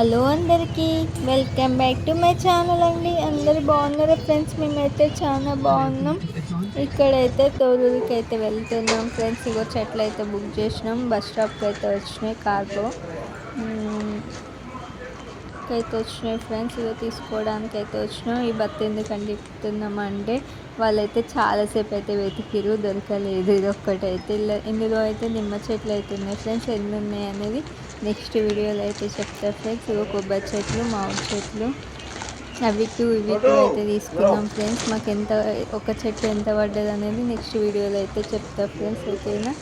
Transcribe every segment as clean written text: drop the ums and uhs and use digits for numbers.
Hello అందరికీ welcome back to my channel అండి. అందరు బాగున్నారా ఫ్రెండ్స్? మేమైతే చాలా బాగున్నాం. ఇక్కడైతే తోరూరుకి అయితే వెళ్తున్నాం ఫ్రెండ్స్. ఇగో చెట్లు అయితే బుక్ చేసినాం. బస్ స్టాప్కి అయితే వచ్చినాయి. కార్గో అయితే వచ్చినాయి ఫ్రెండ్స్. ఇగో తీసుకోవడానికి అయితే వచ్చినాం. ఈ బత్త ఎందుకంటే ఇస్తున్నామంటే వాళ్ళైతే చాలాసేపు అయితే వెతికిరు, దొరకలేదు. ఇది ఒక్కటైతే ఇందులో అయితే నిమ్మ చెట్లు అయితే ఉన్నాయి ఫ్రెండ్స్. ఎన్ని ఉన్నాయి అనేది నెక్స్ట్ వీడియోలో అయితే చెప్తా ఫ్రెండ్స్. ఇగో కొబ్బరి చెట్లు, మామిడి చెట్లు, అవి టూ అయితే తీసుకున్నాం ఫ్రెండ్స్. మాకు ఎంత ఒక చెట్టు ఎంత పడ్డది అనేది నెక్స్ట్ వీడియోలో అయితే చెప్తా ఫ్రెండ్స్. ఓకేనా?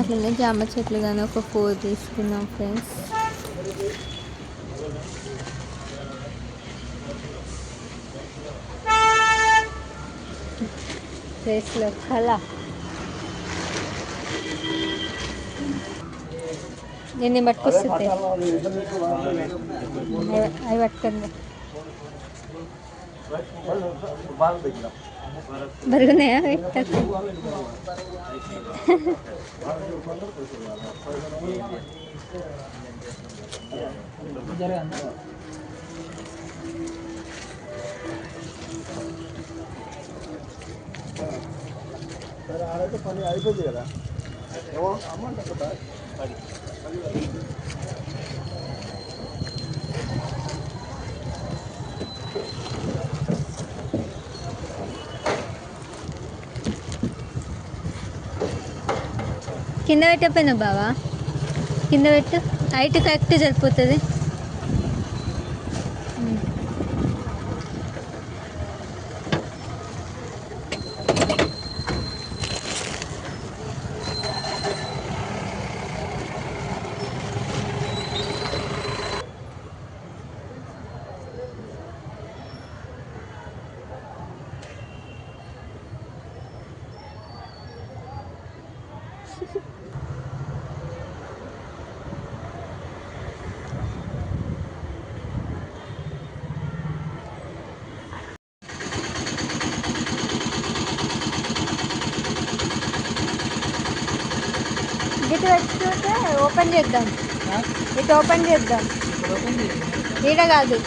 అట్లనే జామ చెట్లు కానీ ఒక 4 తీసుకున్నాం ఫ్రెండ్స్. ఫేస్లో కళ నేను పట్టుకొస్తుంది అవి పట్టుకుంది. బరుగున్నాయా? ఆడైతే పని అయిపోయింది కదా. అమౌంట్ కింద పెట్టకపోయినా బావా, కింద పెట్టు. హైట్ కరెక్ట్ సరిపోతుంది. ఇటు పెట్టుకుంటే ఓపెన్ చేద్దాం. ఇటు ఓపెన్ చేద్దాం. ఈడ కాదు,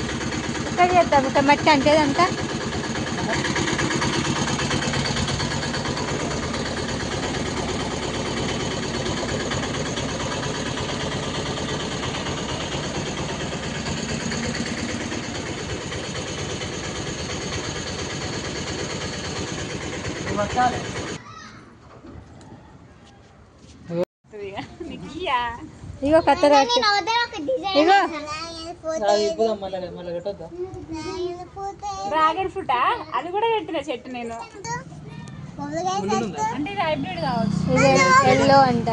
ఇక్కడ చేద్దాం. ఇక్కడ మట్టి అంటే అంతా ఇగో కత్తెర ఇగో డ్రాగన్ ఫ్రూటా? అది కూడా పెట్టిన చెట్టు నేను. అంటే ఇది హైబ్రిడ్ కావచ్చు. ఇది ఎల్లో అంట.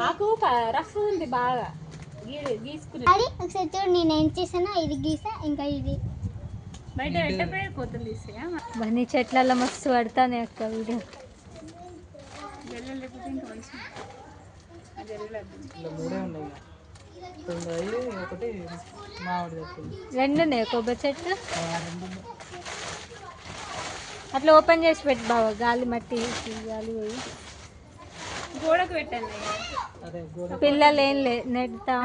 ఆకు రఫ్ ఉంది బాగా గీసుకుని. ఒకసారి చూడు, నేను ఏం చేసాను. ఇది గీసా, ఇంకా ఇది బయట పెట్టపోయి కోతలు తీసేయా. బన్నీ చెట్లలో మస్తు పడతానే అక్క వీడియో. లేకపోతే ఇంకా మంచి రెండు ఉన్నాయి కొబ్బరి చెట్లు. అట్లా ఓపెన్ చేసి పెట్టి బావా, గాలి మట్టి గాలి పోయి. గోడకు పెట్టండి. పిల్లలు ఏం లేదు నెడతా